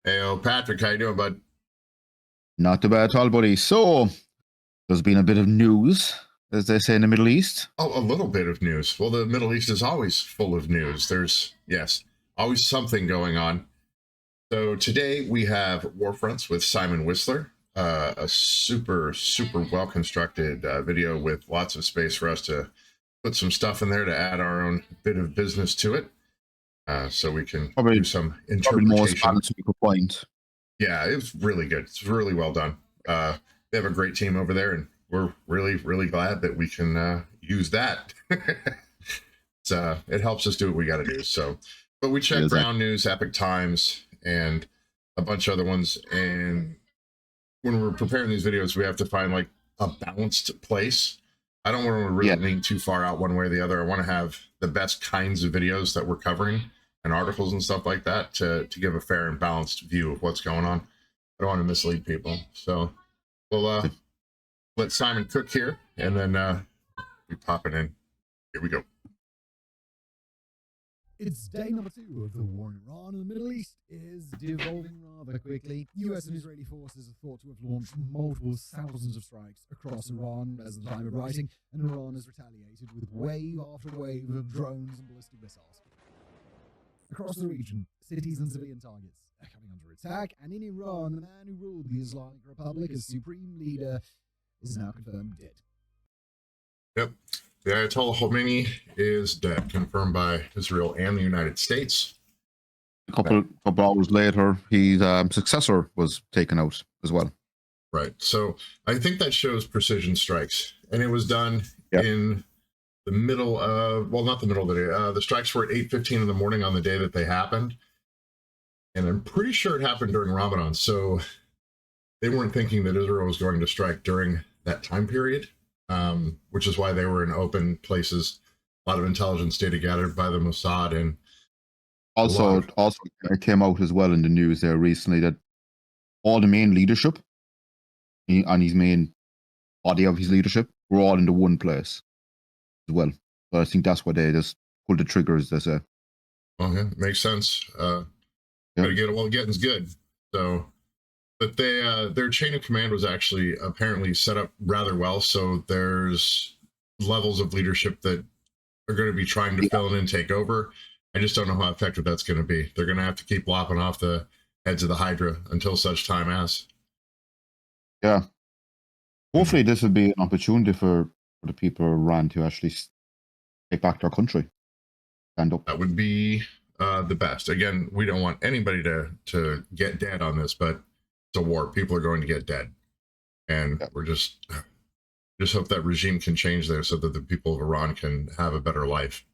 Hey, Patrick, how you doing, bud? Not too bad at all, buddy. So, there's been a bit of news, as they say in the Middle East. Oh, a little bit of news. Well, the Middle East is always full of news. There's, yes, always something going on. So today we have Warfronts with Simon Whistler, a super well-constructed video with lots of space for us to put some stuff in there to add our own bit of business to it. So we can do some interpretation. Point. Yeah, it's really good. It's really well done. They have a great team over there, and we're really glad that we can use that. It helps us do what we got to do. So, but we check Ground News, Epic Times, and a bunch of other ones. And when we're preparing these videos, we have to find like a balanced place. I don't want to really lean too far out one way or the other. I want to have the best kinds of videos that we're covering and articles and stuff like that to give a fair and balanced view of what's going on. I don't want to mislead people. So we'll let Simon cook here, and then we pop it in. Here we go. It's day number 2 of the war in Iran, and the Middle East is devolving rather quickly. US and Israeli forces are thought to have launched multiple thousands of strikes across Iran as of the time of writing, and Iran has retaliated with wave after wave of drones and ballistic missiles. Across the region, cities and civilian targets are coming under attack, and in Iran, the man who ruled the Islamic Republic as supreme leader is now confirmed dead. Yep. The Ayatollah Khamenei is dead, confirmed by Israel and the United States. A couple hours later, his successor was taken out as well. Right. So I think that shows precision strikes, and it was done in the middle of, well, not the middle of the day. The strikes were at 8:15 in the morning on the day that they happened, and I'm pretty sure it happened during Ramadan. So they weren't thinking that Israel was going to strike during that time period. Which is why they were in open places. A lot of intelligence data gathered by the Mossad, and also it came out as well in the news there recently that all the main leadership and his main body of his leadership were all in the one place as well. So I think that's why they just pulled the trigger, as they say. Okay, makes sense. Gotta get it while getting's good. So. But their chain of command was actually apparently set up rather well. So there's levels of leadership that are going to be trying to fill in and take over. I just don't know how effective that's going to be. They're going to have to keep lopping off the heads of the Hydra until such time as. Yeah. Hopefully this will be an opportunity for the people of Iran to actually take back their country. Stand up. That would be the best. Again, we don't want anybody to get dead on this, but it's a war. People are going to get dead, and we're just hope that regime can change there so that the people of Iran can have a better life.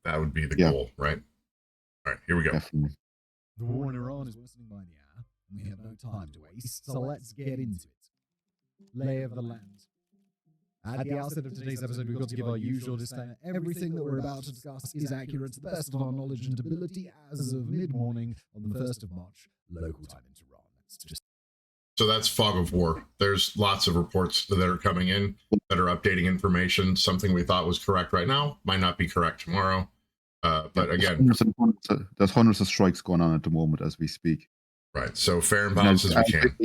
That would be the goal, right? All right, here we go. Definitely. The war in Iran is worsening by the hour, and we have no time to waste, so let's get into it. Lay of the land. At the outset of today's episode, we've got to give our usual disclaimer. Everything that we're about to discuss is accurate to the best of our knowledge and ability as of mid-morning on the 1st of March, local time in Tehran. So that's fog of war. There's lots of reports that are coming in that are updating information. Something we thought was correct right now might not be correct tomorrow. But again, there's hundreds of strikes going on at the moment as we speak. Right. So fair and balanced as we can.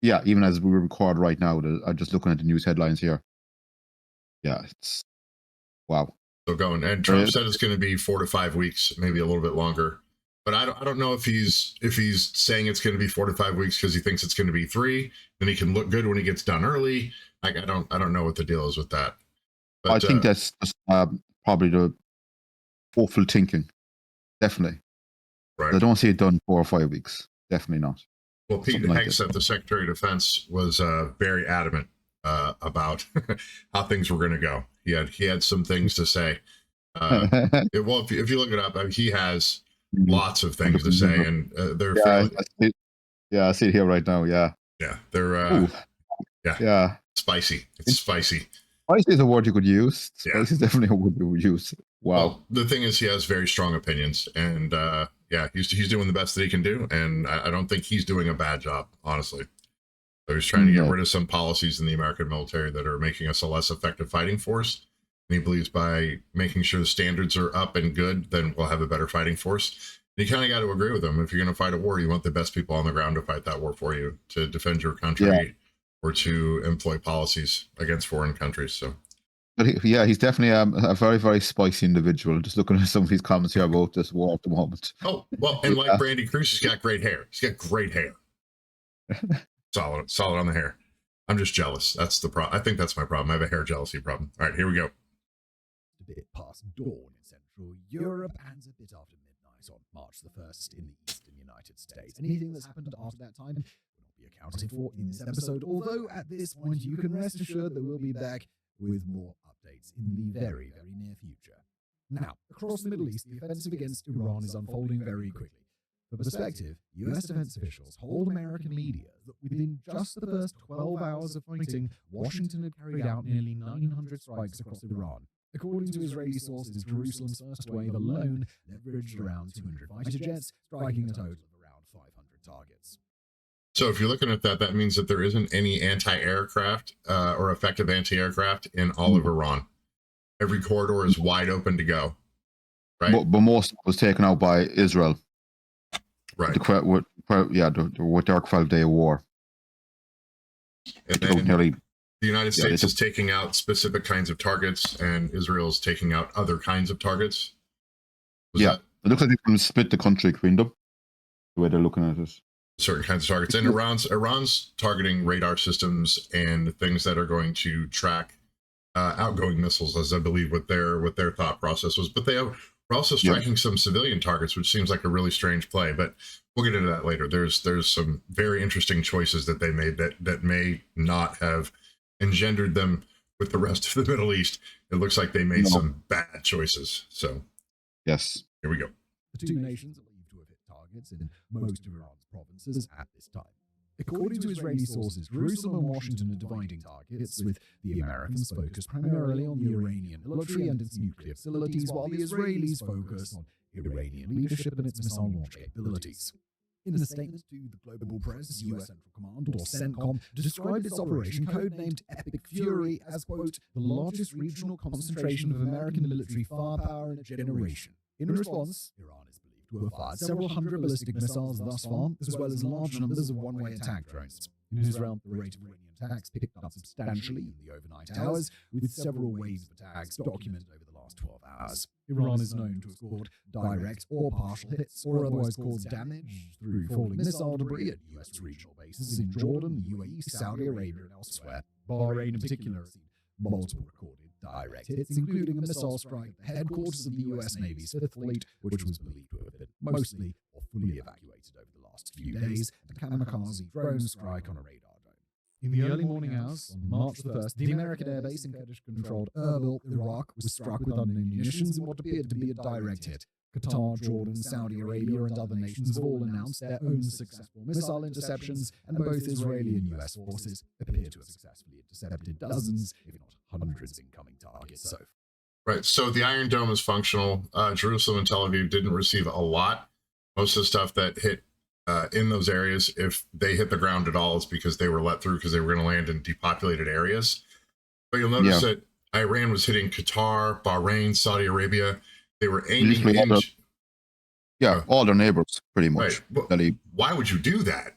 Yeah, even as we record right now, I'm just looking at the news headlines here. Yeah, it's wow. So going, and Trump said it's going to be 4 to 5 weeks, maybe a little bit longer. But I don't know if he's saying it's going to be 4 to 5 weeks because he thinks it's going to be 3. Then he can look good when he gets done early. Like I don't know what the deal is with that. But, I think that's just, probably the hopeful thinking. Definitely. Right. I don't see it done 4 or 5 weeks. Definitely not. Well, Pete Hegseth, the Secretary of Defense, was very adamant about how things were going to go. He had some things to say. Well, if you look it up, he has lots of things to say, and they're I see it here right now. Yeah, they're spicy. It's spicy. Spicy is a word you could use. Spicy is definitely a word you would use. Wow. Well, the thing is, he has very strong opinions, and he's doing the best that he can do, and I don't think he's doing a bad job, honestly. So he's trying to get rid of some policies in the American military that are making us a less effective fighting force. And he believes by making sure the standards are up and good, then we'll have a better fighting force. You kind of got to agree with them. If you're going to fight a war, you want the best people on the ground to fight that war for you, to defend your country, or to employ policies against foreign countries. So, but he's definitely a very, very spicy individual. Just looking at some of these comments here about this war at the moment. Oh, well, and like Brandy Cruz, he's got great hair. He's got great hair. solid on the hair. I'm just jealous. That's the problem. I think that's my problem. I have a hair jealousy problem. All right, here we go. A bit past dawn in Central Europe and a bit after midnight on March the 1st in the eastern United States. Anything that's happened after that time will not be accounted for in this episode, although at this point you can rest assured that we'll be back with more updates in the very, very near future. Now, across the Middle East, the offensive against Iran is unfolding very quickly. For perspective, US defense officials told American media that within just the first 12 hours of fighting, Washington had carried out nearly 900 strikes across Iran. According to Israeli sources, Jerusalem's first wave alone leveraged around 200 fighter jets, striking a total of around 500 targets. So if you're looking at that, that means that there isn't any anti-aircraft or effective anti-aircraft in all of Iran. Every corridor is wide open to go. Right. But most was taken out by Israel. Right. With their 12-day war. And then the United States is taking out specific kinds of targets, and Israel's taking out other kinds of targets. It looks like they can split the country between them, the way they're looking at it. Certain kinds of targets. And Iran's targeting radar systems and things that are going to track outgoing missiles, as I believe what their thought process was. But we're also striking some civilian targets, which seems like a really strange play. But we'll get into that later. There's some very interesting choices that they made that may not have engendered them with the rest of the Middle East. It looks like they made some bad choices. So, yes, here we go. The two nations are believed to have hit targets in most of Iran's provinces at this time. According to Israeli sources, Jerusalem and Washington are dividing targets, with the Americans focused primarily on the Iranian military and its nuclear facilities, while the Israelis focus on Iranian leadership and its missile launch capabilities. In a statement to the global press, US Central Command, or CENTCOM, described its operation, codenamed Epic Fury, as, quote, the largest regional concentration of American military firepower in a generation. In response, Iran is believed to have fired several hundred ballistic missiles thus far, as well as large numbers of one-way attack drones. In Israel, the rate of Iranian attacks picked up substantially in the overnight hours, with several waves of attacks documented over the last 12 hours. Iran is known to have scored direct or partial hits, or otherwise caused damage through falling missile debris at US regional bases in Jordan, the UAE, Saudi Arabia, and elsewhere. Bahrain in particular has seen multiple recorded direct hits, including a missile strike at the headquarters of the US Navy's Fifth Fleet, which was believed to have been mostly or fully evacuated over the last few days, and a kamikaze drone strike on a radar dome. In the early morning hours, on March the 1st, the American airbase in Kurdish-controlled Erbil, Iraq, was struck with unknown munitions in what appeared to be a direct hit. Qatar, Jordan, Saudi Arabia, and other nations have all announced their own successful missile interceptions, and both Israeli and US forces appear to have successfully intercepted dozens, if not hundreds, incoming targets so far. Right. So the Iron Dome is functional. Jerusalem and Tel Aviv didn't receive a lot. Most of the stuff that hit in those areas, if they hit the ground at all, it's because they were let through because they were going to land in depopulated areas. But you'll notice that Iran was hitting Qatar, Bahrain, Saudi Arabia. They were aiming all their neighbors, pretty much. Right. Why would you do that?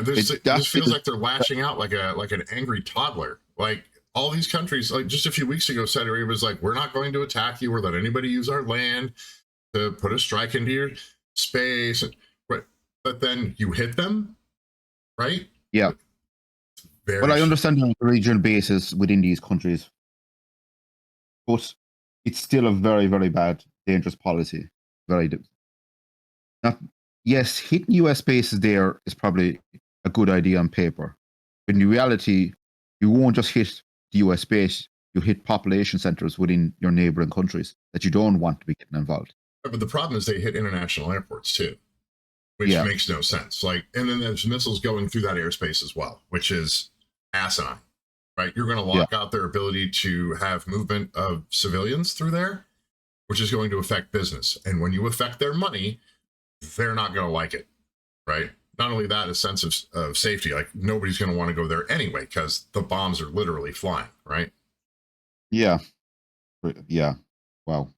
This feels like they're lashing out like an angry toddler. Like all these countries, like just a few weeks ago, Saudi Arabia was like, "We're not going to attack you. We're letting anybody use our land to put a strike into your space." Right, but then you hit them, right? Yeah. But I understand the regional bases within these countries, but it's still a very, very bad, dangerous policy. Yes, hitting US bases there is probably a good idea on paper. But in reality, you won't just hit the US base, you hit population centers within your neighboring countries that you don't want to be getting involved. But the problem is they hit international airports too, which makes no sense. Like, and then there's missiles going through that airspace as well, which is asinine. Right, you're going to lock out their ability to have movement of civilians through there, which is going to affect business. And when you affect their money, they're not going to like it, right? Not only that, a sense of safety. Like nobody's going to want to go there anyway because the bombs are literally flying, right? Yeah. Wow.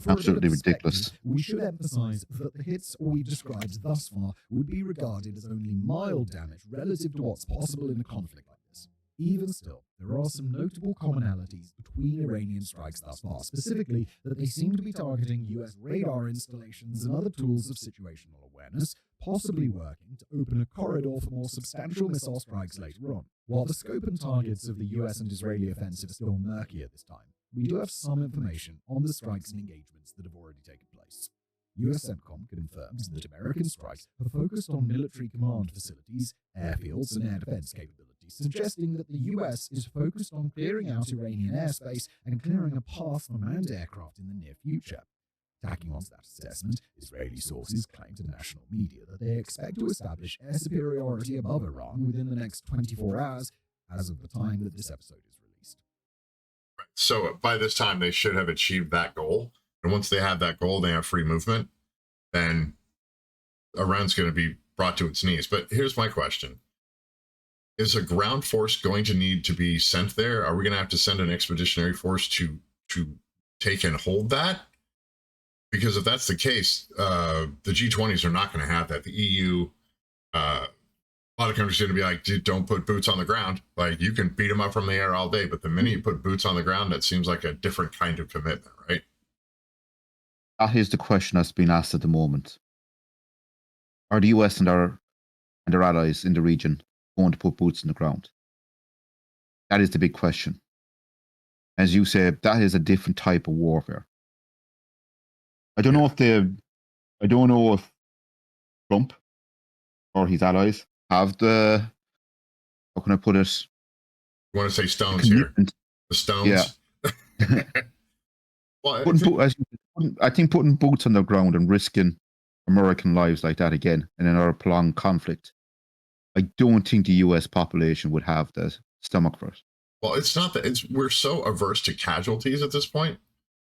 For a bit of Absolutely perspective, ridiculous. we should emphasize that the hits we've described thus far would be regarded as only mild damage relative to what's possible in a conflict like this. Even still, there are some notable commonalities between Iranian strikes thus far, specifically that they seem to be targeting US radar installations and other tools of situational awareness, possibly working to open a corridor for more substantial missile strikes later on. While the scope and targets of the US and Israeli offensive are still murky at this time, we do have some information on the strikes and engagements that have already taken place. US CENTCOM confirms that American strikes have focused on military command facilities, airfields, and air defense capabilities, suggesting that the US is focused on clearing out Iranian airspace and clearing a path for manned aircraft in the near future. Tacking onto that assessment, Israeli sources claim to national media that they expect to establish air superiority above Iran within the next 24 hours, as of the time that this episode is released. So by this time, they should have achieved that goal. And once they have that goal, they have free movement, then Iran's going to be brought to its knees. But here's my question. Is a ground force going to need to be sent there? Are we going to have to send an expeditionary force to take and hold that? Because if that's the case, the G20s are not going to have that. The EU, a lot of countries are going to be like, dude, don't put boots on the ground. Like, you can beat them up from the air all day, but the minute you put boots on the ground, that seems like a different kind of commitment, right? That is the question that's being asked at the moment. Are the US and their allies in the region going to put boots on the ground? That is the big question. As you said, that is a different type of warfare. I don't know if Trump or his allies have the, how can I put it? You want to say stones here? The stones? Yeah. Well, I think putting boots on the ground and risking American lives like that again in another prolonged conflict, I don't think the US population would have the stomach for it. Well, it's not that we're so averse to casualties at this point.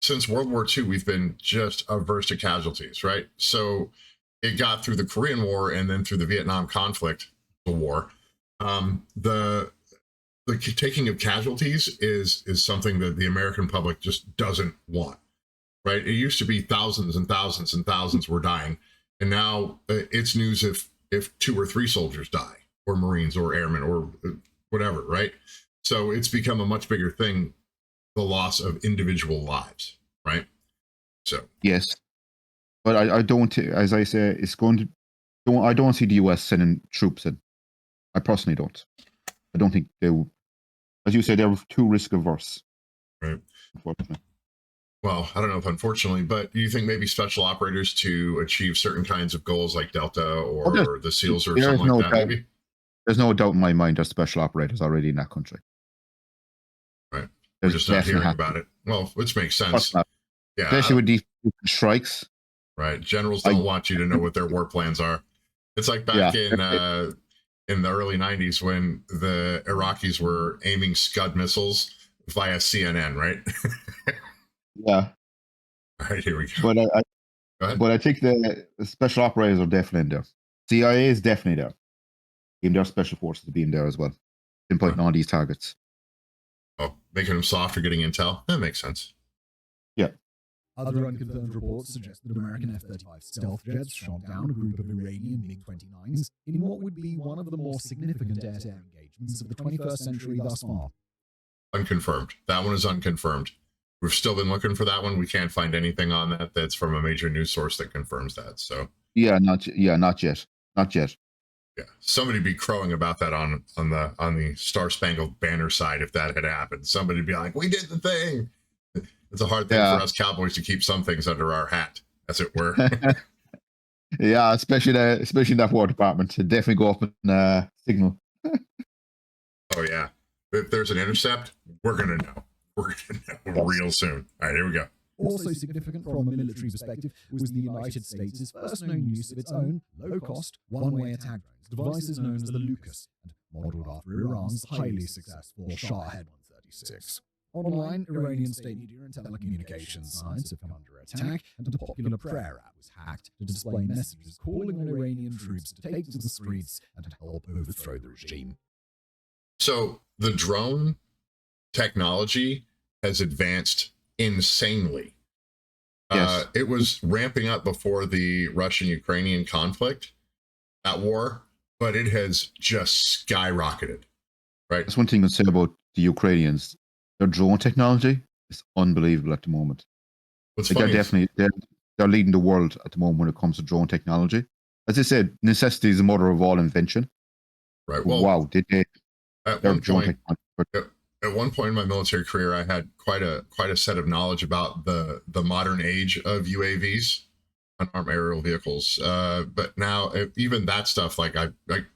Since World War II, we've been just averse to casualties, right? So it got through the Korean War and then through the Vietnam conflict, the war. The taking of casualties is something that the American public just doesn't want, right? It used to be thousands and thousands and thousands were dying, and now it's news if 2 or 3 soldiers die, or Marines, or airmen, or whatever, right? So it's become a much bigger thing, the loss of individual lives, right? So yes, but I don't, as I say, it's going to. I don't see the US sending troops in. I personally don't. I don't think they will. As you say, they're too risk averse. Right. Unfortunately. Well, I don't know if unfortunately, but do you think maybe special operators to achieve certain kinds of goals like Delta or the SEALs or something like that, maybe? There's no doubt in my mind there's special operators already in that country. Right. We're just not hearing about it. Well, which makes sense. Yeah. Especially with these strikes. Right. Generals don't want you to know what their war plans are. It's like back in the early 90s when the Iraqis were aiming Scud missiles via CNN, right? Yeah. All right, here we go. But I think the special operators are definitely in there. CIA is definitely there. Even their special forces to be in there as well. Pinpointing all these targets. Oh, making them soft or getting intel? That makes sense. Yeah. Other unconfirmed reports suggest that American F-35 stealth jets shot down a group of Iranian MiG-29s in what would be one of the more significant air-to-air engagements of the 21st century thus far. Unconfirmed. That one is unconfirmed. We've still been looking for that one. We can't find anything on that that's from a major news source that confirms that. So not yet. Yeah, somebody be crowing about that on the Star Spangled Banner side if that had happened. Somebody'd be like, "We did the thing." It's a hard thing for us cowboys to keep some things under our hat, as it were. Yeah, especially that war department to definitely go up and signal. Oh yeah, if there's an intercept, we're gonna know. We're gonna know real soon. All right, here we go. Also significant from a military perspective was the United States' first known use of its own low-cost, one-way attack drones, devices known as the Lucas, and modeled after Iran's highly successful Shahed 136. Online, Iranian state media and telecommunications sites have come under attack, and a popular prayer app was hacked to display messages calling on Iranian troops to take to the streets and help overthrow the regime. So the drone technology has advanced insanely. Yes. It was ramping up before the Russian-Ukrainian conflict, that war, but it has just skyrocketed, right? That's one thing to say about the Ukrainians. Their drone technology is unbelievable at the moment. What's Like funny they're is, definitely they're leading the world at the moment when it comes to drone technology. As I said, necessity is the mother of all invention. right? Well, Wow, did they at their one drone point, technology? at one point in my military career, I had quite a set of knowledge about the modern age of UAVs, unarmed aerial vehicles. But now even that stuff, like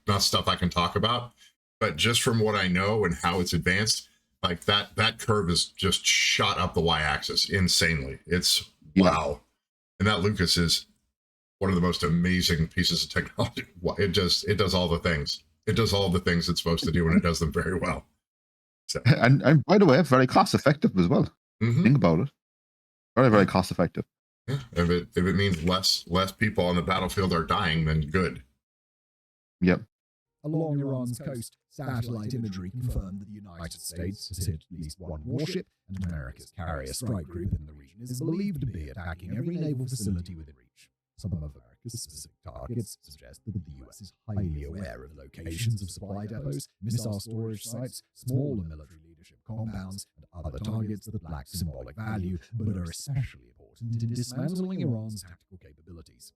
not stuff I can talk about, but just from what I know and how it's advanced, like that curve is just shot up the y-axis insanely. It's wow, and that Lucas is one of the most amazing pieces of technology. It does all the things. It does all the things it's supposed to do, and it does them very well. So, And by the way, very cost effective as well. Think about it. Very cost effective. yeah, if it means less people on the battlefield are dying, then good. Yep. Along Iran's coast, satellite imagery confirmed that the United States has hit at least one warship, and America's carrier strike group in the region is believed to be attacking every naval facility within reach. Some of America's specific targets suggest that the US is highly aware of locations of supply depots, missile storage sites, smaller military leadership compounds, and other targets that lack symbolic value, but are especially important in dismantling Iran's tactical capabilities.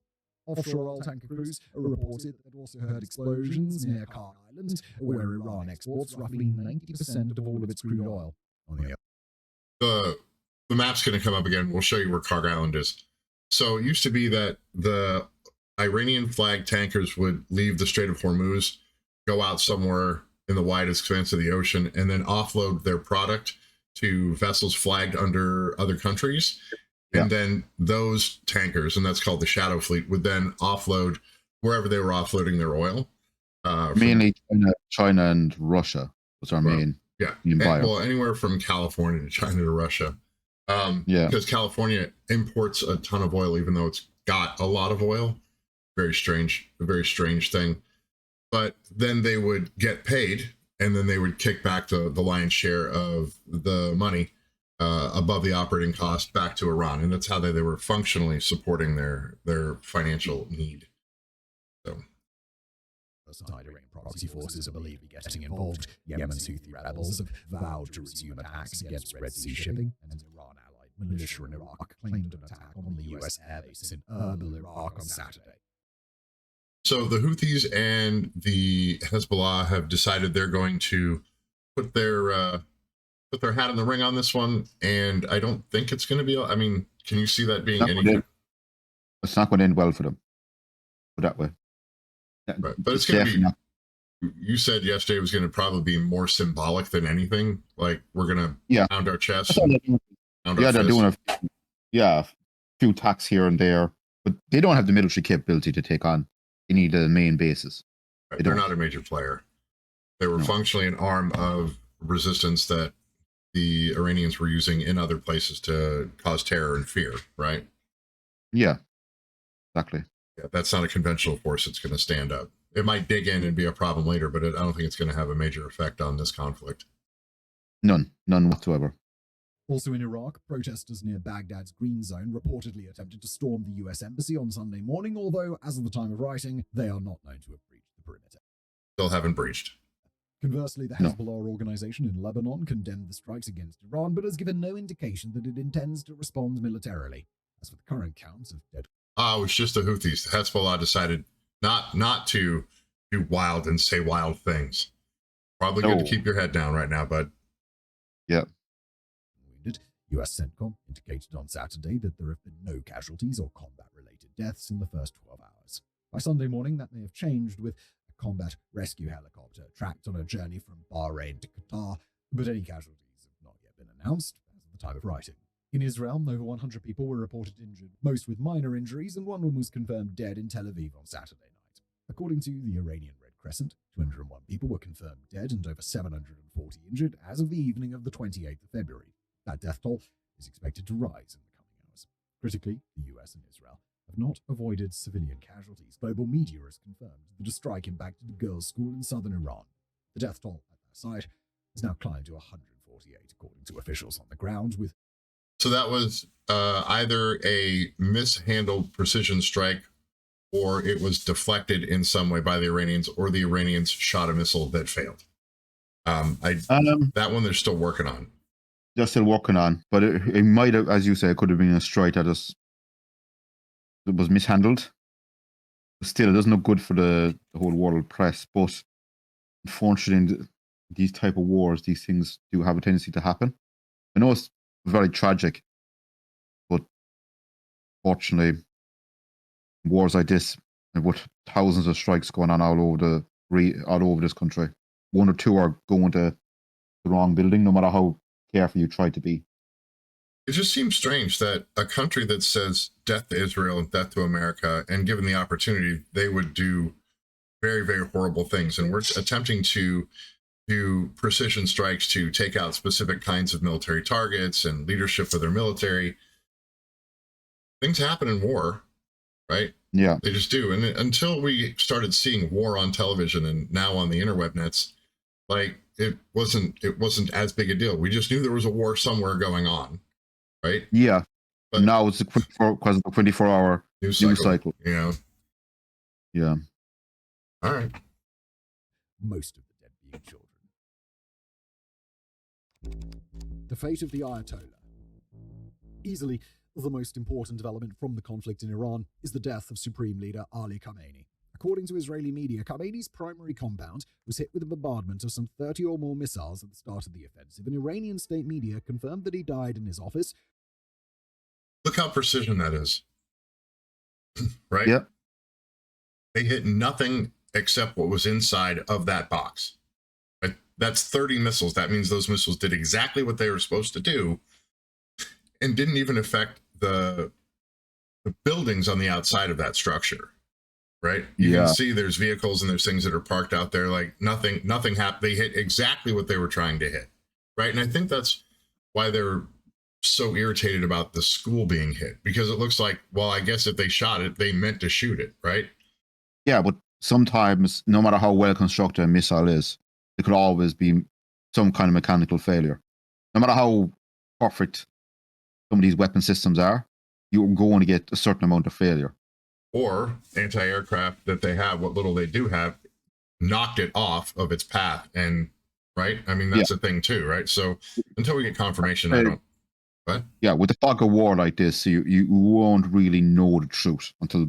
Offshore oil tanker crews reported that they'd also heard explosions near Khan Island, where Iran exports roughly 90% of all of its crude oil. On the The map's going to come up again. We'll show you where Khan Island is. So it used to be that the Iranian flag tankers would leave the Strait of Hormuz, go out somewhere in the widest expanse of the ocean, and then offload their product to vessels flagged under other countries. And then those tankers, and that's called the Shadow Fleet, would then offload wherever they were offloading their oil. Mainly China and Russia was our main buyer. Well, anywhere from California to China to Russia. Because California imports a ton of oil, even though it's got a lot of oil. A very strange thing. But then they would get paid, and then they would kick back the lion's share of the money above the operating cost back to Iran, and that's how they were functionally supporting their financial need. So, Iranian proxy forces are believed to be getting involved. Yemen's Houthi rebels have vowed to resume attacks against Red Sea shipping, and Iran-allied militia in Iraq claimed an attack on the U.S. airbase in Erbil, Iraq on Saturday. So the Houthis and the Hezbollah have decided they're going to put their hat in the ring on this one, and I don't think it's going to be. I mean, can you see that being any? It's not going to end well for them. Put that way. Right, but it's going to be. You said yesterday it was going to probably be more symbolic than anything. Like we're going to pound our chests. They're doing a few attacks here and there, but they don't have the military capability to take on any of the main bases. Right, they're not a major player. They were functionally an arm of resistance that the Iranians were using in other places to cause terror and fear, right? Yeah, exactly. Yeah, that's not a conventional force that's going to stand up. It might dig in and be a problem later, but I don't think it's going to have a major effect on this conflict. None whatsoever. Also in Iraq, protesters near Baghdad's Green Zone reportedly attempted to storm the U.S. Embassy on Sunday morning, although, as of the time of writing, they are not known to have breached the perimeter. Still haven't breached. Conversely, the Hezbollah organization in Lebanon condemned the strikes against Iran, but has given no indication that it intends to respond militarily. As for the current counts of dead... It's just the Houthis. The Hezbollah decided not to do wild and say wild things. Probably good to keep your head down right now, bud. Yep. Wounded. U.S. CENTCOM indicated on Saturday that there have been no casualties or combat-related deaths in the first 12 hours. By Sunday morning, that may have changed, with a combat rescue helicopter tracked on a journey from Bahrain to Qatar, but any casualties have not yet been announced as of the time of writing. In Israel, over 100 people were reported injured, most with minor injuries, and one woman was confirmed dead in Tel Aviv on Saturday night. According to the Iranian Red Crescent, 201 people were confirmed dead and over 740 injured as of the evening of the 28th of February. That death toll is expected to rise in the coming hours. Critically, the US and Israel have not avoided civilian casualties. Global media has confirmed that a strike impacted a girls' school in southern Iran. The death toll at that site has now climbed to 148, according to officials on the ground, with... So that was either a mishandled precision strike, or it was deflected in some way by the Iranians, or the Iranians shot a missile that failed. That one they're still working on. They're still working on, but it might have, as you say, it could have been a strike that it was mishandled. Still, it doesn't look good for the whole world press. But unfortunately, in these type of wars, these things do have a tendency to happen. I know it's very tragic, but fortunately, wars like this, with thousands of strikes going on all over this country, one or two are going to the wrong building, no matter how careful you try to be. It just seems strange that a country that says death to Israel and death to America, and given the opportunity, they would do very, very horrible things. And we're attempting to do precision strikes to take out specific kinds of military targets and leadership of their military. Things happen in war, right? Yeah. They just do. And until we started seeing war on television and now on the interweb nets, like it wasn't as big a deal. We just knew there was a war somewhere going on. Right? Yeah. But now it's because of the 24-hour news cycle. Yeah. Yeah. All right. Most of the dead being children. The fate of the Ayatollah. Easily the most important development from the conflict in Iran is the death of Supreme Leader Ali Khamenei. According to Israeli media, Khamenei's primary compound was hit with a bombardment of some 30 or more missiles at the start of the offensive, and Iranian state media confirmed that he died in his office. Look how precision that is. Right? Yep. They hit nothing except what was inside of that box. That's 30 missiles. That means those missiles did exactly what they were supposed to do and didn't even affect the buildings on the outside of that structure. Right? You can see there's vehicles and there's things that are parked out there. Like nothing happened. They hit exactly what they were trying to hit. Right? And I think that's why they're so irritated about the school being hit, because it looks like, well, I guess if they shot it, they meant to shoot it. Right? Yeah, but sometimes, no matter how well constructed a missile is, it could always be some kind of mechanical failure. No matter how perfect some of these weapon systems are, you're going to get a certain amount of failure. Or anti-aircraft that they have, what little they do have, knocked it off of its path. And right, I mean, that's a thing too, right? So until we get confirmation, I don't. What? Yeah, with the fog of war like this, you won't really know the truth until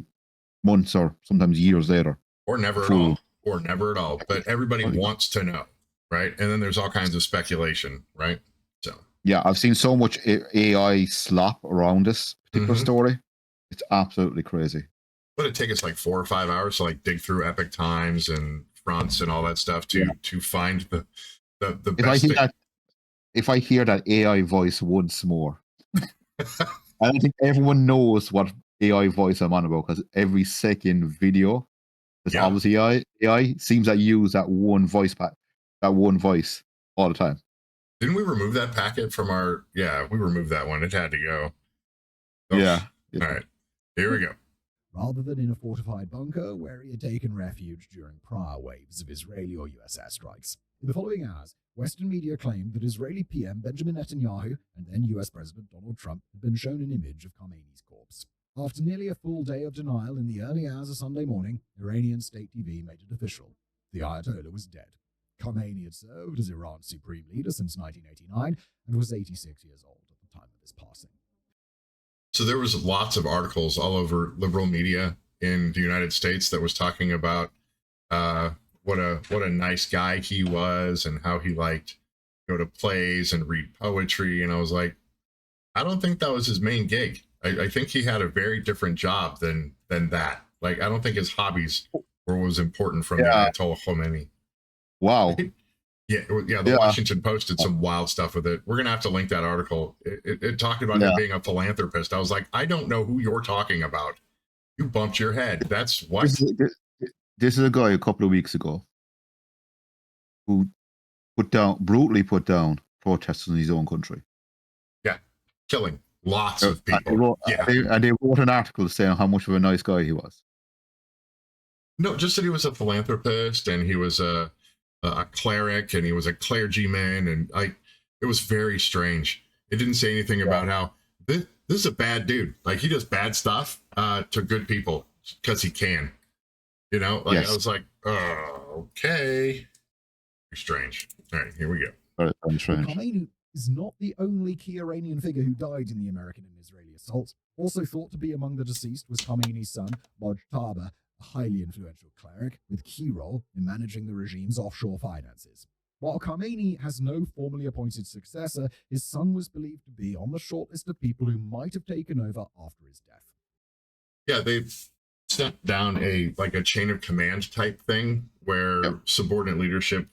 months or sometimes years later. Or never at all. Or never at all. But everybody wants to know, right? And then there's all kinds of speculation, right? So yeah, I've seen so much AI slop around this particular story. It's absolutely crazy. But it take us like 4 or 5 hours to like dig through Epic Times and fronts and all that stuff to find the best thing. If I hear that AI voice once more, I don't think everyone knows what AI voice I'm on about, because every second video is obviously AI seems to use that one voice all the time. Didn't we remove that packet from our? Yeah, we removed that one. It had to go. Oh. Yeah. All right. Here we go. Rather than in a fortified bunker where he had taken refuge during prior waves of Israeli or US airstrikes. In the following hours, Western media claimed that Israeli PM Benjamin Netanyahu and then US President Donald Trump had been shown an image of Khamenei's corpse. After nearly a full day of denial in the early hours of Sunday morning, Iranian state TV made it official. The Ayatollah was dead. Khamenei had served as Iran's supreme leader since 1989 and was 86 years old at the time of his passing. So there was lots of articles all over liberal media in the United States that was talking about what a nice guy he was and how he liked to go to plays and read poetry. And I was like, I don't think that was his main gig. I think he had a very different job than that. Like, I don't think his hobbies were what was important from the Ayatollah Khamenei. Wow. The Washington Post did some wild stuff with it. We're going to have to link that article. It talked about him being a philanthropist. I was like, I don't know who you're talking about. You bumped your head. That's what. This is a guy a couple of weeks ago who brutally put down protesters in his own country. Yeah, killing lots of people. And they wrote an article saying how much of a nice guy he was. No, just that he was a philanthropist and he was a cleric and he was a clergyman, and it was very strange. It didn't say anything about how this is a bad dude. Like, he does bad stuff to good people because he can. You know, like, Yes. I was like, oh, okay. Strange. All right, here we go. Very strange. Khamenei is not the only key Iranian figure who died in the American and Israeli assaults. Also thought to be among the deceased was Khamenei's son, Mojtaba, a highly influential cleric with key role in managing the regime's offshore finances. While Khamenei has no formally appointed successor, his son was believed to be on the shortlist of people who might have taken over after his death. Yeah, they've sent down a chain of command type thing where subordinate leadership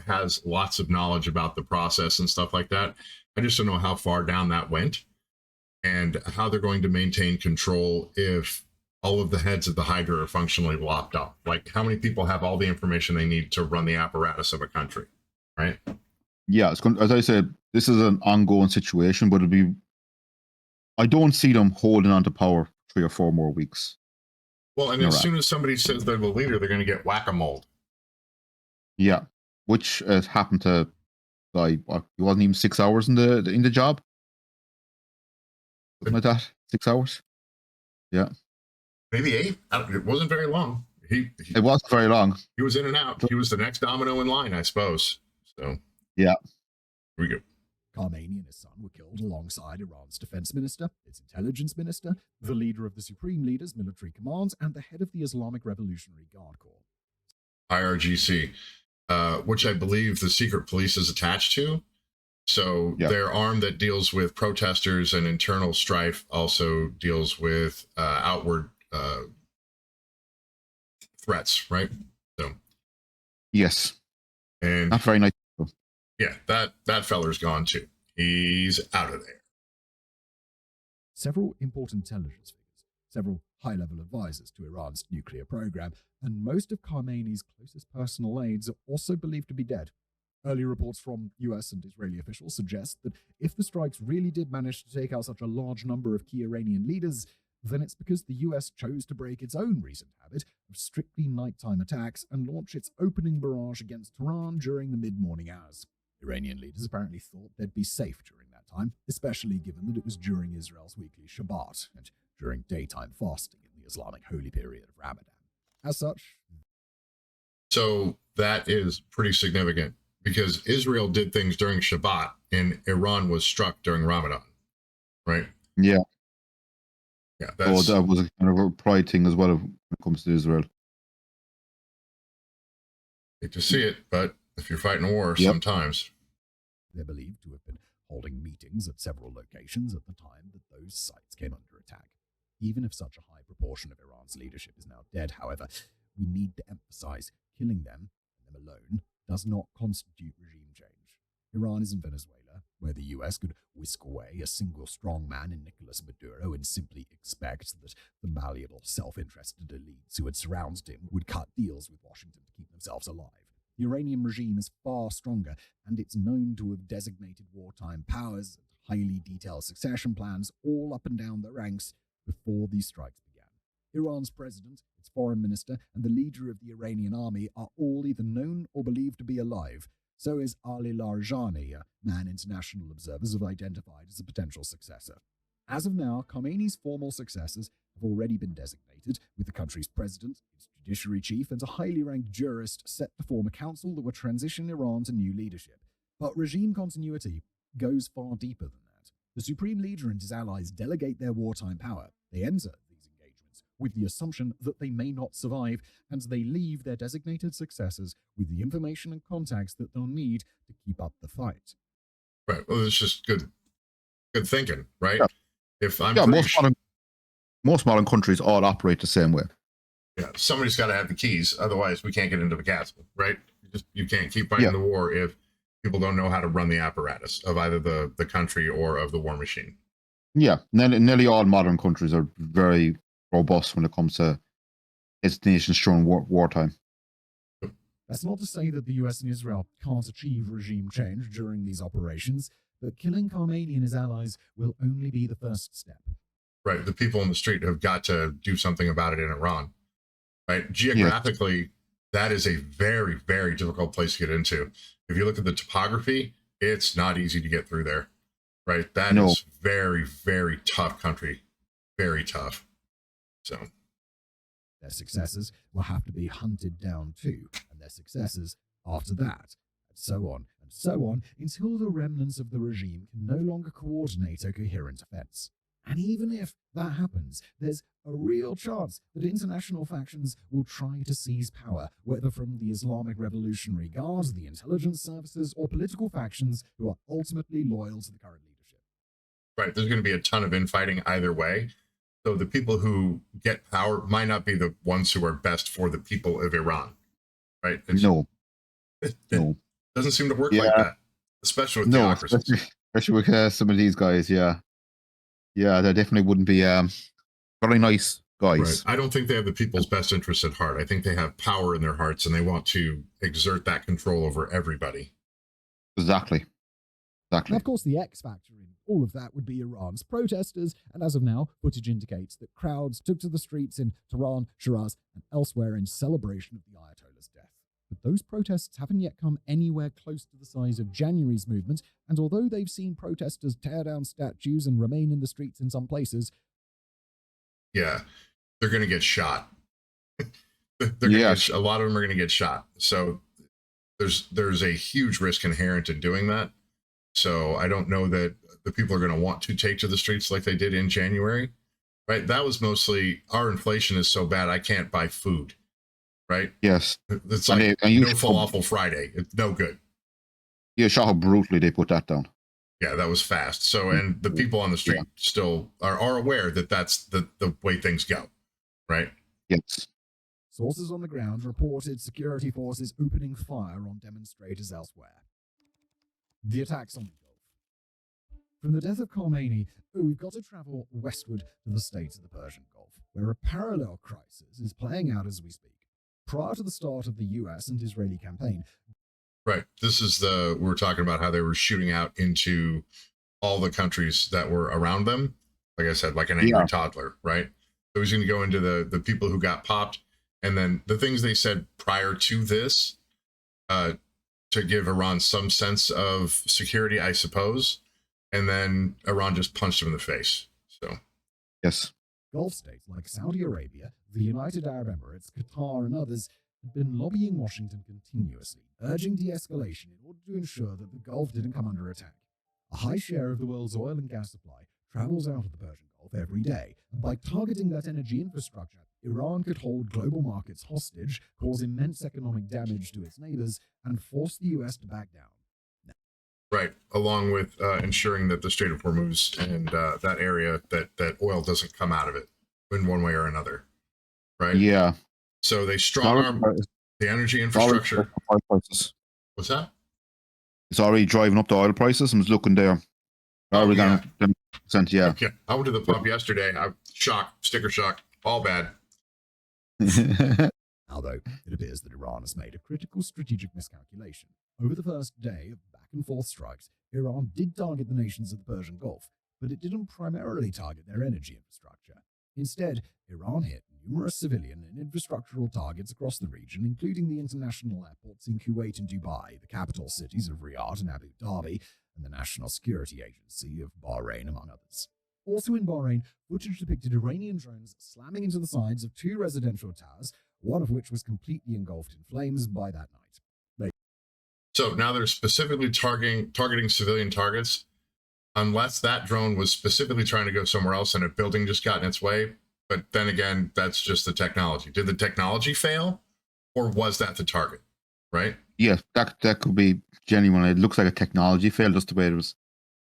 has lots of knowledge about the process and stuff like that. I just don't know how far down that went and how they're going to maintain control if all of the heads of the Hydra are functionally lopped up. Like, how many people have all the information they need to run the apparatus of a country, right? Yeah, it's as I said, this is an ongoing situation, but I don't see them holding on to power 3 or 4 more weeks. Well, and as soon as somebody says they're the leader, they're going to get whack-a-mole. Yeah, which happened to he wasn't even 6 hours in the job. Something like that, 6 hours. Yeah, maybe 8. It wasn't very long. It wasn't very long. He was in and out. He was the next domino in line, I suppose. So yeah, here we go. Khamenei and his son were killed alongside Iran's defense minister, its intelligence minister, the leader of the Supreme Leader's military commands, and the head of the Islamic Revolutionary Guard Corps. IRGC, which I believe the secret police is attached to. So their arm that deals with protesters and internal strife also deals with outward threats, right? So yes, and not very nice. Yeah, that feller's gone too. He's out of there. Several important intelligence figures, several high-level advisors to Iran's nuclear program, and most of Khamenei's closest personal aides are also believed to be dead. Early reports from US and Israeli officials suggest that if the strikes really did manage to take out such a large number of key Iranian leaders, then it's because the US chose to break its own recent habit of strictly nighttime attacks and launch its opening barrage against Tehran during the mid-morning hours. Iranian leaders apparently thought they'd be safe during that time, especially given that it was during Israel's weekly Shabbat and during daytime fasting in the Islamic holy period of Ramadan. As such, so that is pretty significant because Israel did things during Shabbat and Iran was struck during Ramadan, right? Yeah. Yeah. That was a kind of a pride thing as well when it comes to Israel. Hate to see it, but if you're fighting a war, sometimes. They're believed to have been holding meetings at several locations at the time that those sites came under attack. Even if such a high proportion of Iran's leadership is now dead, however, we need to emphasize killing them, and them alone, does not constitute regime change. Iran isn't Venezuela, where the US could whisk away a single strong man in Nicolas Maduro and simply expect that the malleable, self-interested elites who had surrounded him would cut deals with Washington to keep themselves alive. The Iranian regime is far stronger, and it's known to have designated wartime powers and highly detailed succession plans all up and down the ranks before these strikes began. Iran's president, its foreign minister, and the leader of the Iranian army are all either known or believed to be alive. So is Ali Larijani, a man international observers have identified as a potential successor. As of now, Khamenei's formal successors have already been designated, with the country's president, its judiciary chief, and a highly ranked jurist set to form a council that would transition Iran to new leadership. But regime continuity goes far deeper than that. The supreme leader and his allies delegate their wartime power. They enter these engagements with the assumption that they may not survive, and they leave their designated successors with the information and contacts that they'll need to keep up the fight. Right. Well, it's just good thinking, right? Yeah. If I'm most modern countries all operate the same way. Yeah, somebody's got to have the keys, otherwise we can't get into the castle, right? You can't keep fighting the war if people don't know how to run the apparatus of either the country or of the war machine. Yeah, nearly all modern countries are very robust when it comes to its nations during wartime. That's not to say that the US and Israel can't achieve regime change during these operations, but killing Khamenei and his allies will only be the first step. Right, the people in the street have got to do something about it in Iran. Right, geographically, that is a very, very difficult place to get into. If you look at the topography, it's not easy to get through there. right? That is very, very tough country. Very tough. So their successors will have to be hunted down too, and their successors after that, and so on and so on, until the remnants of the regime can no longer coordinate a coherent offense. And even if that happens, there's a real chance that international factions will try to seize power, whether from the Islamic Revolutionary Guard, the intelligence services, or political factions who are ultimately loyal to the current leadership. Right, there's going to be a ton of infighting either way. So the people who get power might not be the ones who are best for the people of Iran, right? It doesn't seem to work like that, especially with theocracies. Especially with some of these guys, yeah, they definitely wouldn't be very nice guys. Right. I don't think they have the people's best interests at heart. I think they have power in their hearts, and they want to exert that control over everybody. Exactly. And of course, the X factor in all of that would be Iran's protesters, and as of now, footage indicates that crowds took to the streets in Tehran, Shiraz, and elsewhere in celebration of the Ayatollah's death. But those protests haven't yet come anywhere close to the size of January's movement, and although they've seen protesters tear down statues and remain in the streets in some places, yeah, they're going to get shot. A lot of them are going to get shot. So there's a huge risk inherent in doing that. So I don't know that the people are going to want to take to the streets like they did in January, right? That was mostly our inflation is so bad I can't buy food, right? Yes. It's like no falafel Friday. It's no good. You saw how brutally they put that down. Yeah, that was fast. So, and the people on the street still are aware that that's the way things go, right? Yes. Sources on the ground reported security forces opening fire on demonstrators elsewhere. The attacks on the Gulf. From the death of Khamenei, we've got to travel westward to the states of the Persian Gulf, where a parallel crisis is playing out as we speak. Prior to the start of the US and Israeli campaign. Right. This is we're talking about how they were shooting out into all the countries that were around them. Like I said, like an angry toddler, right? So he's going to go into the people who got popped. And then the things they said prior to this, to give Iran some sense of security, I suppose. And then Iran just punched him in the face. So, yes. Gulf states like Saudi Arabia, the United Arab Emirates, Qatar, and others have been lobbying Washington continuously, urging de-escalation in order to ensure that the Gulf didn't come under attack. A high share of the world's oil and gas supply travels out of the Persian Gulf every day, and by targeting that energy infrastructure, Iran could hold global markets hostage, cause immense economic damage to its neighbors, and force the US to back down. Right, along with ensuring that the Strait of Hormuz and that area, that oil doesn't come out of it in one way or another, right? Yeah. So they strong-arm the energy infrastructure. What's that? It's already driving up the oil prices. I'm just looking there. Oh, yeah. Yeah. Okay. I went to the pump yesterday. I'm shocked, sticker shock, all bad. Although it appears that Iran has made a critical strategic miscalculation. Over the first day of back-and-forth strikes, Iran did target the nations of the Persian Gulf, but it didn't primarily target their energy infrastructure. Instead, Iran hit numerous civilian and infrastructural targets across the region, including the international airports in Kuwait and Dubai, the capital cities of Riyadh and Abu Dhabi, and the National Security Agency of Bahrain, among others. Also in Bahrain, footage depicted Iranian drones slamming into the sides of two residential towers, one of which was completely engulfed in flames by that night. So now they're specifically targeting civilian targets, unless that drone was specifically trying to go somewhere else and a building just got in its way. But then again, that's just the technology. Did the technology fail, or was that the target? Right? Yeah, that could be genuine. It looks like a technology fail, just the way the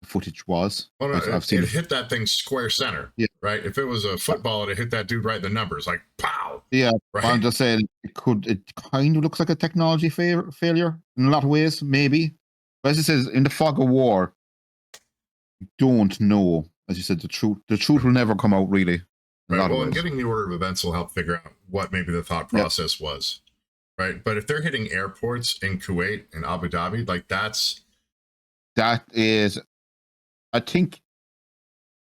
footage was. Well, no, I've seen it hit that thing square center. Yeah. Right. If it was a football, it hit that dude right in the numbers, like pow. Yeah. Right? I'm just saying it kind of looks like a technology failure in a lot of ways, maybe. But as it says, in the fog of war, you don't know. As you said, the truth will never come out really. Right. Well, and getting the order of events will help figure out what maybe the thought process was. Right. But if they're hitting airports in Kuwait and Abu Dhabi, like that is, I think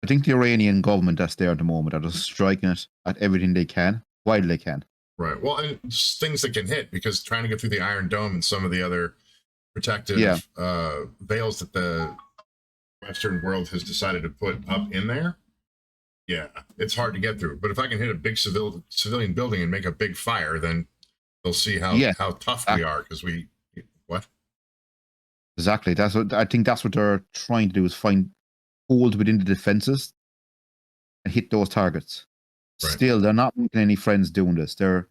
the Iranian government that's there at the moment are just striking it at everything they can, while they can. Right. Well, and just things that can hit, because trying to get through the Iron Dome and some of the other protective veils that the Western world has decided to put up in there, yeah, it's hard to get through. But if I can hit a big civilian building and make a big fire, then they'll see how tough we are because we what? Exactly. That's what I think. That's what they're trying to do, is find holes within the defenses and hit those targets. Right. Still, they're not making any friends doing this. They're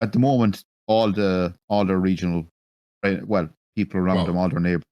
at the moment all the regional, people around them, all their neighbors.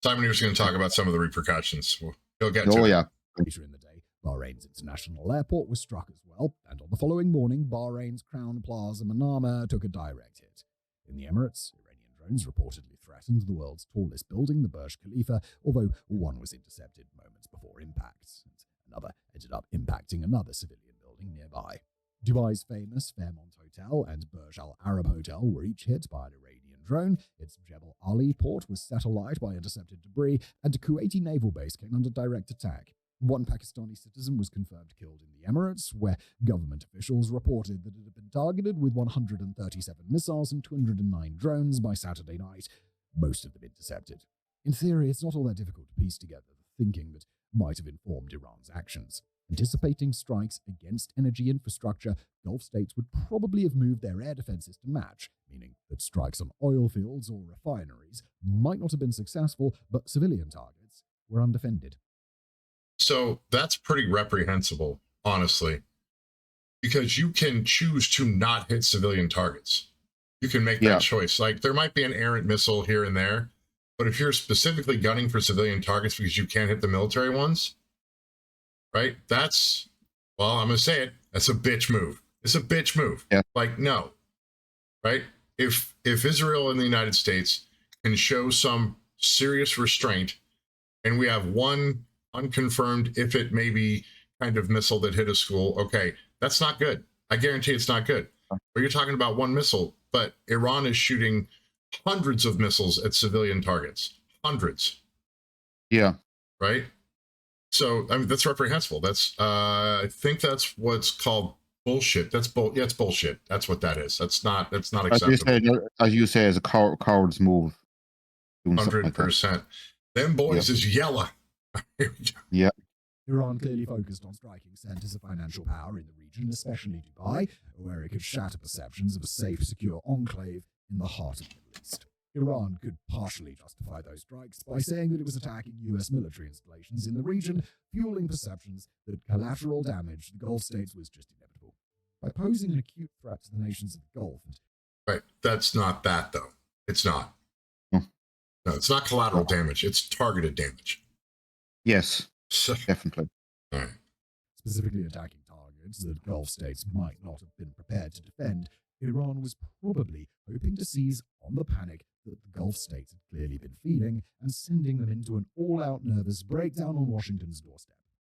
Simon was going to talk about some of the repercussions. He'll get to it. Yeah. Later in the day, Bahrain's international airport was struck as well, and on the following morning, Bahrain's Crown Plaza Manama took a direct hit. In the Emirates, Iranian drones reportedly threatened the world's tallest building, the Burj Khalifa, although one was intercepted moments before impact, and another ended up impacting another civilian building nearby. Dubai's famous Fairmont Hotel and Burj Al Arab Hotel were each hit by an Iranian drone. Its Jebel Ali port was set alight by intercepted debris, and a Kuwaiti naval base came under direct attack. One Pakistani citizen was confirmed killed in the Emirates, where government officials reported that it had been targeted with 137 missiles and 209 drones by Saturday night, most of them intercepted. In theory, it's not all that difficult to piece together the thinking that might have informed Iran's actions. Anticipating strikes against energy infrastructure, Gulf states would probably have moved their air defenses to match, meaning that strikes on oil fields or refineries might not have been successful, but civilian targets were undefended. So that's pretty reprehensible, honestly, because you can choose to not hit civilian targets. You can make that choice. Like, there might be an errant missile here and there, but if you're specifically gunning for civilian targets because you can't hit the military ones, right? That's, well, I'm going to say it. That's a bitch move. It's a bitch move. Yeah. Like, no, right? If Israel and the United States can show some serious restraint, and we have one unconfirmed, if it may be, kind of missile that hit a school, okay, that's not good. I guarantee it's not good. But you're talking about one missile, but Iran is shooting hundreds of missiles at civilian targets. Hundreds. Yeah. Right? So, I mean, that's reprehensible. That's, I think that's what's called bullshit. That's it's bullshit. That's what that is. That's not acceptable. As you say, as a coward's move. 100%. Like them boys is yellow. Yeah. Iran clearly focused on striking centers of financial power in the region, especially Dubai, where it could shatter perceptions of a safe, secure enclave in the heart of the Middle East. Iran could partially justify those strikes by saying that it was attacking US military installations in the region, fueling perceptions that collateral damage to the Gulf states was just inevitable. By posing an acute threat to the nations of the Gulf. Right. That's not that, though. It's not. No, it's not collateral damage. It's targeted damage. Yes, definitely. All right. Specifically attacking targets that Gulf states might not have been prepared to defend, Iran was probably hoping to seize on the panic that the Gulf states had clearly been feeling and sending them into an all-out nervous breakdown on Washington's doorstep.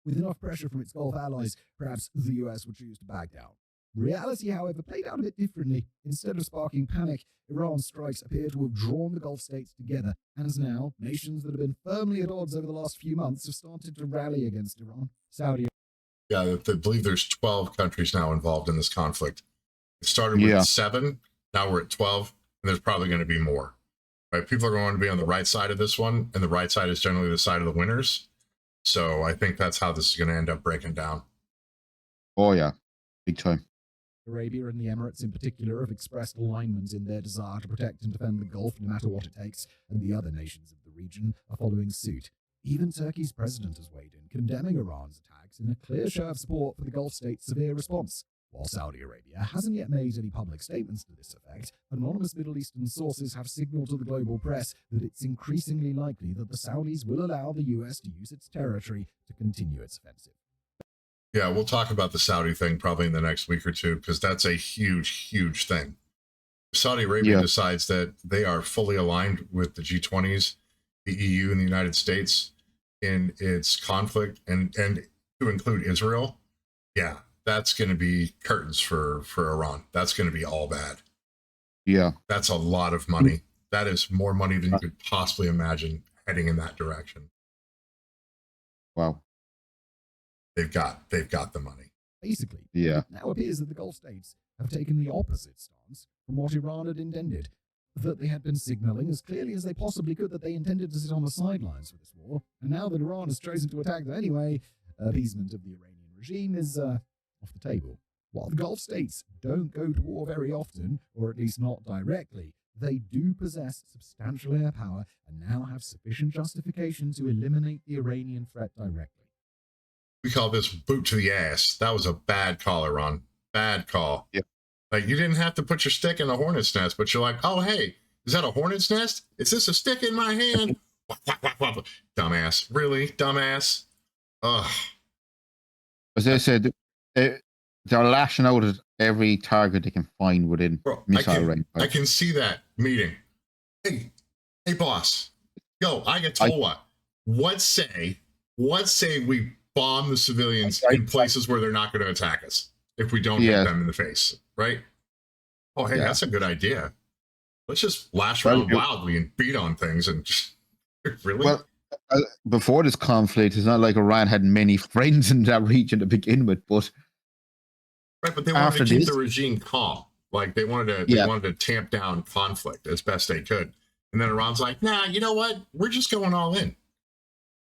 With enough pressure from its Gulf allies, perhaps the US would choose to back down. Reality, however, played out a bit differently. Instead of sparking panic, Iran's strikes appear to have drawn the Gulf states together, and now nations that have been firmly at odds over the last few months have started to rally against Iran. Saudi. Yeah, I believe there's 12 countries now involved in this conflict. It started with 7, now we're at 12, and there's probably going to be more. Right? People are going to be on the right side of this one, and the right side is generally the side of the winners. So I think that's how this is going to end up breaking down. Oh, yeah. Big time. Arabia and the Emirates in particular have expressed alignment in their desire to protect and defend the Gulf no matter what it takes, and the other nations of the region are following suit. Even Turkey's president has weighed in, condemning Iran's attacks in a clear show of support for the Gulf states' severe response. While Saudi Arabia hasn't yet made any public statements to this effect, anonymous Middle Eastern sources have signaled to the global press that it's increasingly likely that the Saudis will allow the US to use its territory to continue its offensive. Yeah, we'll talk about the Saudi thing probably in the next week or two, because that's a huge, huge thing. If Saudi Arabia decides that they are fully aligned with the G20s, the EU, and the United States in its conflict, and to include Israel, yeah, that's going to be curtains for Iran. That's going to be all bad. Yeah. That's a lot of money. That is more money than you could possibly imagine heading in that direction. Wow. They've got the money. Basically, it now appears that the Gulf states have taken the opposite stance from what Iran had intended. that they had been signaling as clearly as they possibly could that they intended to sit on the sidelines for this war, and now that Iran has chosen to attack them anyway, appeasement of the Iranian regime is off the table. While the Gulf states don't go to war very often, or at least not directly, they do possess substantial air power and now have sufficient justification to eliminate the Iranian threat directly. We call this boot to the ass. That was a bad call, Iran. Bad call. Yeah. Like, you didn't have to put your stick in the hornet's nest, but you're like, oh, hey, is that a hornet's nest? Is this a stick in my hand? Dumbass. Really? Dumbass? Ugh. As I said, they're lashing out at every target they can find within missile range. I can see that meeting. Hey, boss. Yo, I get told what say we bomb the civilians in places where they're not going to attack us if we don't hit them in the face, right? Oh, hey, that's a good idea. Let's just lash around wildly and beat on things and just really. Well, before this conflict, it's not like Iran had many friends in that region to begin with, but right, but they wanted to keep the regime calm. Like they wanted to tamp down conflict as best they could. And then Iran's like, nah, you know what? We're just going all in.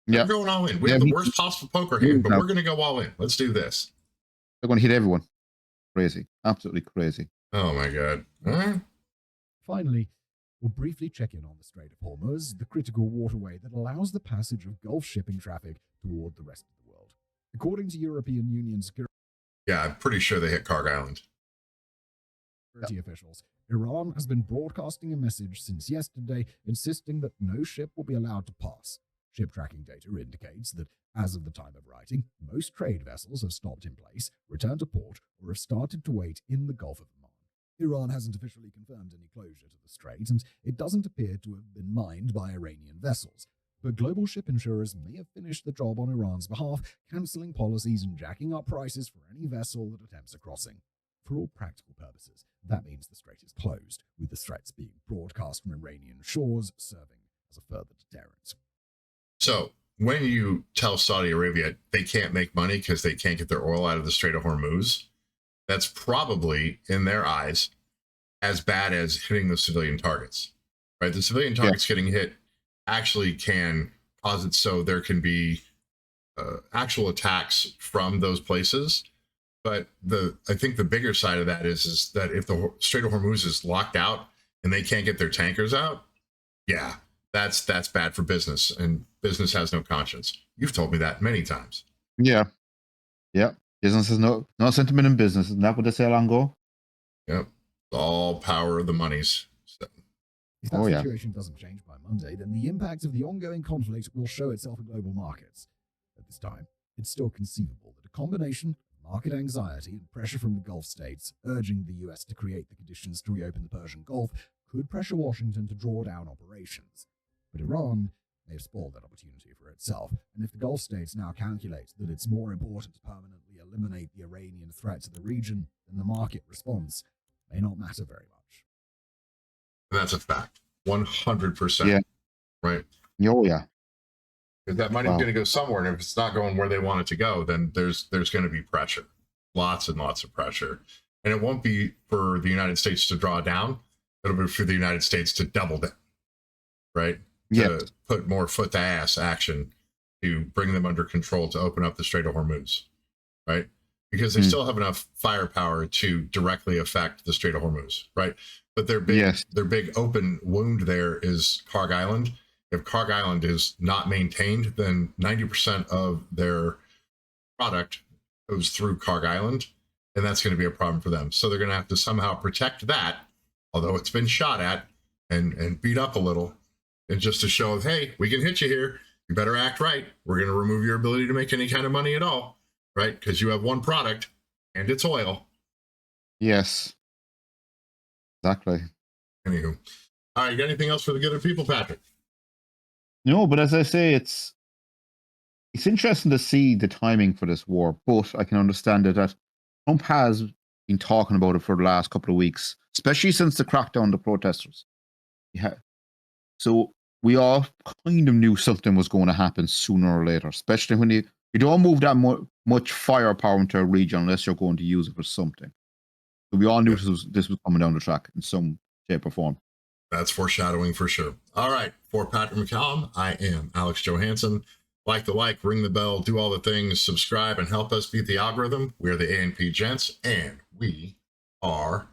We're going all in. We have the worst possible poker hand, but we're going to go all in. Let's do this. They're going to hit everyone. Crazy. Absolutely crazy. Oh, my God. Finally, we'll briefly check in on the Strait of Hormuz, the critical waterway that allows the passage of Gulf shipping traffic toward the rest of the world. According to European Union security I'm pretty sure they hit Karg Island. Officials, Iran has been broadcasting a message since yesterday insisting that no ship will be allowed to pass. Ship tracking data indicates that, as of the time of writing, most trade vessels have stopped in place, returned to port, or have started to wait in the Gulf of Oman. Iran hasn't officially confirmed any closure to the strait, and it doesn't appear to have been mined by Iranian vessels. But global ship insurers may have finished the job on Iran's behalf, cancelling policies and jacking up prices for any vessel that attempts a crossing. For all practical purposes, that means the strait is closed, with the threats being broadcast from Iranian shores, serving as a further deterrent. So, when you tell Saudi Arabia they can't make money because they can't get their oil out of the Strait of Hormuz, that's probably, in their eyes, as bad as hitting the civilian targets. Right? The civilian targets getting hit actually can cause it so there can be actual attacks from those places. But I think the bigger side of that is that if the Strait of Hormuz is locked out and they can't get their tankers out, that's bad for business, and business has no conscience. You've told me that many times. Yeah. Business has no sentiment in business. Isn't that what they say long ago? Yep. All power of the monies. So. If that situation doesn't change by Monday, then the impact of the ongoing conflict will show itself in global markets. At this time, it's still conceivable that a combination of market anxiety and pressure from the Gulf states urging the US to create the conditions to reopen the Persian Gulf could pressure Washington to draw down operations. But Iran may have spoiled that opportunity for itself, and if the Gulf states now calculate that it's more important to permanently eliminate the Iranian threat to the region, then the market response may not matter very much. That's a fact. 100%. Yeah. Right? Oh, yeah. Because that money's going to go somewhere, and if it's not going where they want it to go, then there's going to be pressure. Lots and lots of pressure. And it won't be for the United States to draw down. It'll be for the United States to double down. Right? To put more foot-to-ass action to bring them under control to open up the Strait of Hormuz, right? Because they still have enough firepower to directly affect the Strait of Hormuz, right? But their big open wound there is Karg Island. If Karg Island is not maintained, then 90% of their product goes through Karg Island, and that's going to be a problem for them. So they're going to have to somehow protect that, although it's been shot at and beat up a little. And just to show, hey, we can hit you here. You better act right. We're going to remove your ability to make any kind of money at all, right? Because you have one product, and it's oil. Yes. Exactly. Anywho. All right, you got anything else for the good of people, Patrick? No, but as I say, it's interesting to see the timing for this war, but I can understand that Trump has been talking about it for the last couple of weeks, especially since the crackdown on the protesters. So we all kind of knew something was going to happen sooner or later, especially when you don't move that much firepower into a region unless you're going to use it for something. So we all knew this was coming down the track in some shape or form. That's foreshadowing for sure. All right. For Patrick McCallum, I am Alex Johansson. Like the like, ring the bell, do all the things, subscribe, and help us beat the algorithm. We're the A&P Gents, and we are